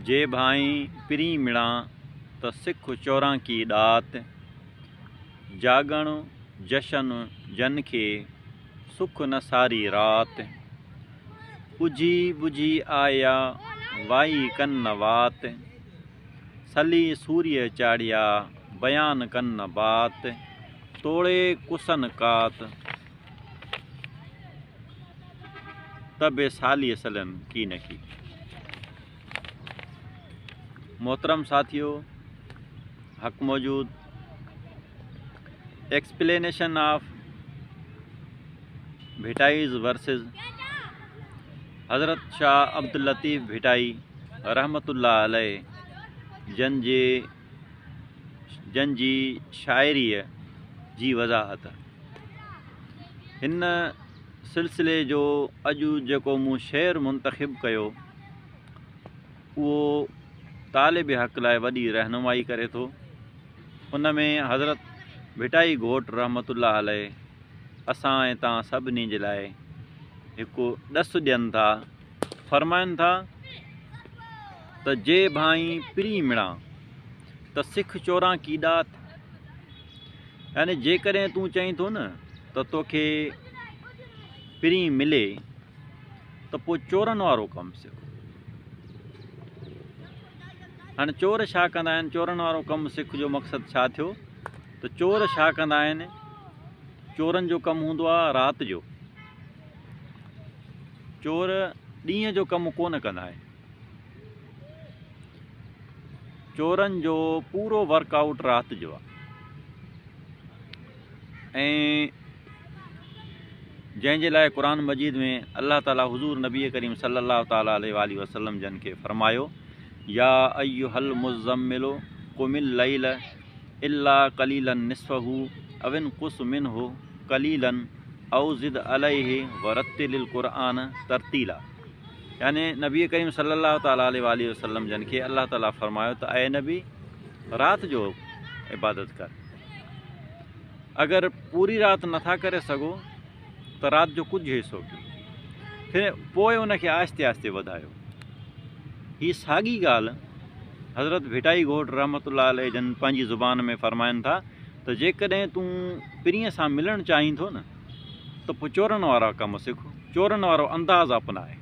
जे भाई पिरी मिणा त सिख चोरां की ॾात। जागण जशन जन खे सुख न सारी रात। बुझी बुझी आया वाई कन्न वात। सली सूर्य चाढ़िया बयान कन्न बात। तोड़े कुसन कात तबे साली सलन की न की। मोहतरम साथियों, हक मौजूद एक्सप्लेनेशन ऑफ भिटाईज वर्सेस हज़रत शाह अब्दुल लतीफ़ भिटाई रहमतुल्लाह अलैह जन जी शाइरीअ जी वज़ाहत। हिन सिलसिले जो अॼु जेको मूं शेर मुंतखिब कयो उहो तालिब हक़ लाइ वॾी रहनुमाई करे थो। उन में हज़रत भिटाई घोट रहमतुल्लाह अलैह असां ऐं तव्हां सभिनी जे लाइ हिकु ॾसु ॾियनि था। फरमाइनि था त जे भाई पिरी मिणा त सिख चोरां की ॾात। यानी जेकॾहिं तूं चईं थो न त तोखे पिरी मिले त पोइ चोरनि वारो कमु सिख। हाणे चोर छा कंदा आहिनि? चोरनि वारो कमु सिख जो मक़सदु छा थियो त चोर छा कंदा आहिनि? चोरनि जो कमु हूंदो आहे राति जो। चोर ॾींहं जो कमु कोन कंदा आहिनि। चोरनि जो पूरो वर्कआउट राति जो आहे। ऐं जंहिंजे लाइ क़ुरान मजीद में अल्लाह ताला हुज़ूर नबी करीम सल्लल्लाहु ताला अलैहि वसल्लम जन खे फरमायो, या अय्युहल मुज़म्मिलु कुमिल लैल इल्ला कलीलन निस्फ़हु अविन कुस मिन्हु कलीलन औ ज़िद अलैहि वरत्तिलिल क़ुरआन तरतीला। यानी नबी करीम सल्लल्लाहु ताला अलैहि वसल्लम जन खे अल्लाह ताला फरमायो त ऐं नबी राति जो इबादत कर। अगर पूरी रात नथा करे सघो त राति जो कुछ हिस्सो कयो, फिर पोइ उनखे आहिस्ते आहिस्ते वधायो। ही साॻी ॻाल्हि हज़रत भिटाई घोट रहमतुल्लाह अलैह जन पंहिंजी ज़ुबान में फरमाइनि था त जेकॾहिं तूं पिरीअ सां मिलणु चाहीं थो न त पोइ चोरनि वारा कमु सिख, चोरनि वारो अंदाज़ अपनाए।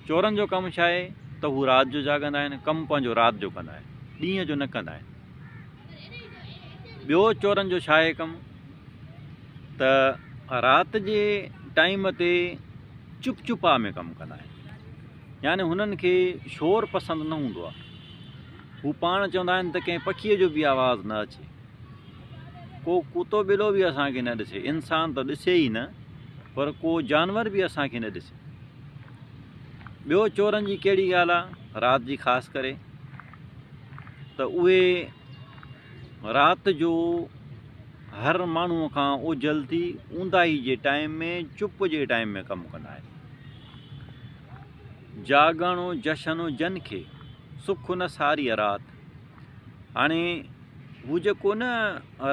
चोरनि जो कमु छा आहे त हू राति जो जाॻंदा आहिनि, कमु पंहिंजो राति जो कंदा आहिनि, ॾींहं जो न कंदा आहिनि। ॿियो चोरनि जो छा आहे कमु त राति जे टाइम ते चुप चुपा में कमु कंदा आहिनि। यानी हुननि खे शोर पसंदि न हूंदो आहे। हू पाण चवंदा आहिनि त कंहिं पखीअ जो बि आवाज़ु न अचे, को कुतो ॿिलो बि असांखे न ॾिसे। इंसान त ॾिसे ई न, पर को जानवर बि असांखे न ॾिसे। ॿियो चोरनि जी कहिड़ी ॻाल्हि आहे राति जी ख़ासि करे त उहे राति जो हर माण्हूअ खां ओझल थी ऊंदाही जे टाइम में चुप जे टाइम में कमु कंदा आहिनि। जागण जशन जन खे सुख न सारी राति। हाणे हू जेको न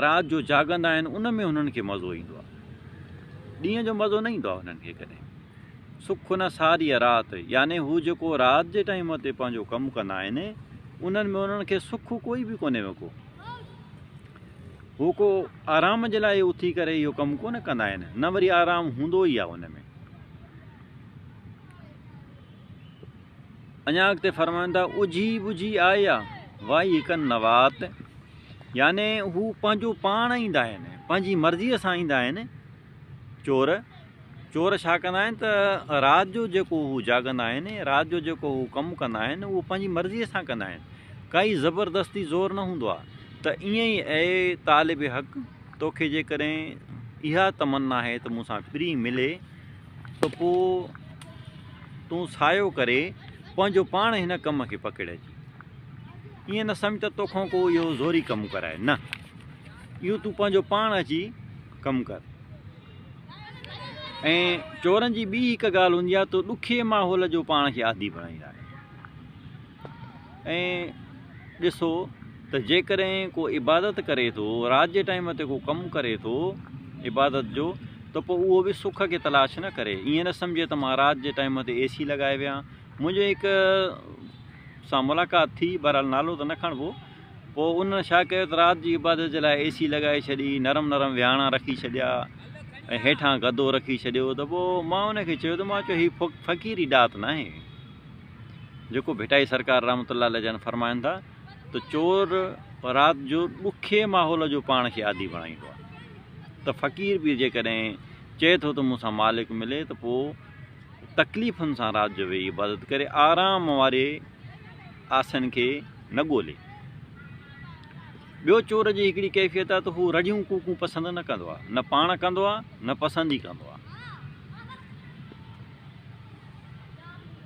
राति जो जाॻंदा आहिनि उन में हुननि खे मज़ो ईंदो आहे, ॾींहं जो मज़ो न ईंदो आहे हुननि खे कॾहिं। सुख न सारी राति यानी हू जेको राति जे टाइम ते पंहिंजो कमु कंदा आहिनि उन्हनि में उन्हनि खे सुख कोई बि कोन्हे। हू को आराम जे लाइ उथी करे इहो कमु कोन कंदा आहिनि, न वरी आराम हूंदो ई आहे हुन में। अञा अॻिते फरमाईंदा उझी बुझी आया वाई कन्न वात। यानी हू पंहिंजो पाण ईंदा आहिनि, पंहिंजी मर्ज़ीअ सां ईंदा आहिनि। चोर छा कंदा आहिनि त राति जो जेको हू जाॻंदा आहिनि, राति जो जेको हू कमु कंदा आहिनि उहो पंहिंजी मर्ज़ीअ सां कंदा आहिनि, काई ज़बरदस्ती ज़ोर न हूंदो आहे। त ईअं ई ऐं तालिब हक़ तोखे जेकॾहिं इहा तमन्ना आहे त मूंसां पिरी मिले त पोइ तूं सायो करे पंहिंजो पाण हिन कम खे पकड़िजे। ईअं न सम्झ त तोखां को इहो ज़ोरी कमु कराए, न, इहो तूं पंहिंजो पाण अची कमु कर। ऐं चोरनि जी ॿी हिकु ॻाल्हि हूंदी आहे त ॾुखे माहौल जो पाण खे आदी बणाईंदा आहिनि। ऐं ॾिसो त जेकॾहिं को इबादत करे थो, राति जे टाइम ते को कमु करे थो इबादत जो, त पोइ उहो बि सुख खे तलाश न करे। ईअं न सम्झे त मां राति जे टाइम ते AC लॻाए वियां। मुंहिंजो हिकु सां मुलाक़ात थी, बहरहाल नालो त न खणिबो। पोइ उन छा कयो त राति जी इबादत जे लाइ AC लॻाए छॾी, नरम नरम विहाणा रखी छॾिया ऐं हेठां गदो रखी छॾियो। त पोइ मां उनखे चयो त मां चयो हीअ फ़क़ीरी ॾात न आहे। जेको भिटाई सरकार रहमतुल्लाह अलैह जन फरमाइनि था त चोर राति जो ॾुखे माहौल जो पाण खे आदी बणाईंदो आहे, त फ़क़ीर बि जेकॾहिं चए थो त मूंसां मालिक मिले त पोइ तकलीफ़ुनि सां राति जो वेही इबादत करे, आराम वारे आसन खे न ॻोल्हे। ॿियो चोर जी हिकिड़ी कैफ़ियत आहे त हू रड़ियूं कूकूं पसंदि न कंदो आहे, न पाण कंदो आहे न पसंदि ई कंदो आहे।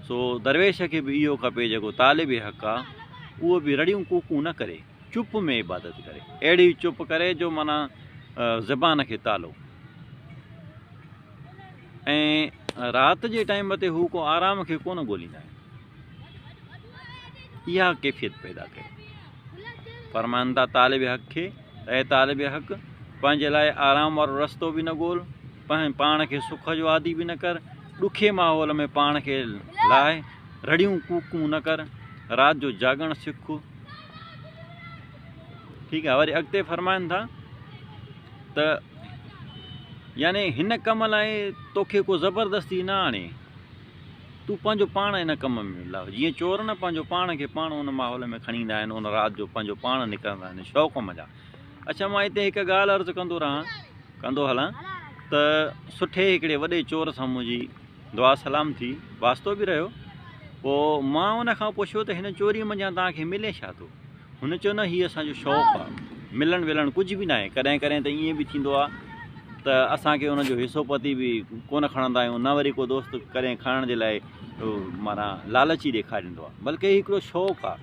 सो दरवेश खे बि इहो खपे, जेको तालिब हक़ आहे उहो बि रड़ियूं कूकूं न करे, चुप में इबादत करे, अहिड़ी चुप करे जो माना ज़बान खे तालो। ऐं राति जे टाइम ते हू को आराम खे कोन ॻोल्हींदा आहिनि, इहा कैफ़ियत पैदा कयो। फरमाइनि था तालिब हक़ खे, ऐं तालिब हक़ पंहिंजे लाइ आराम वारो रस्तो बि न ॻोल्ह, पाण खे सुख जो आदी बि न कर, ॾुखे माहौल में पाण खे लाहे, रड़ियूं कूकूं न कर, राति जो जागणु सिख। ठीकु आहे। वरी अॻिते फरमाइनि था त यानी हिन कम लाइ तोखे को ज़बरदस्ती न आणे, तूं पंहिंजो पाण हिन कम में लाओ। जीअं चोर न पंहिंजो पाण खे पाण उन माहौल में खणी ईंदा आहिनि, उन राति जो पंहिंजो पाण निकिरंदा आहिनि शौक़ मज़ा। अच्छा, मां हिते हिकु ॻाल्हि अर्ज़ु कंदो हलां त सुठे हिकिड़े वॾे चोर सां मुंहिंजी दुआ सलाम थी, वास्तो बि रहियो। पोइ मां उन खां पुछियो त हिन चोरी मंझां तव्हांखे मिले छा थो? हुन चयो न हीअ असांजो शौक़ु आहे, मिलणु विलणु कुझु बि न आहे। कॾहिं कॾहिं त ईअं बि थींदो आहे त असांखे उनजो हिसो पती बि कोन खणंदा आहियूं, न वरी को दोस्त कॾहिं खणण जे लाइ माना लालची ॾेखारींदो आहे, बल्कि हिकिड़ो शौक़ु आहे।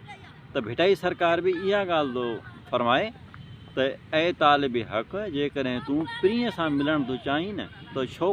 त भिटाई सरकार बि इहा ॻाल्हि थो फरमाए त ऐं तालिब हक़, जेकॾहिं तूं प्रीअ सां मिलणु थो चाहीं न त शौक़ु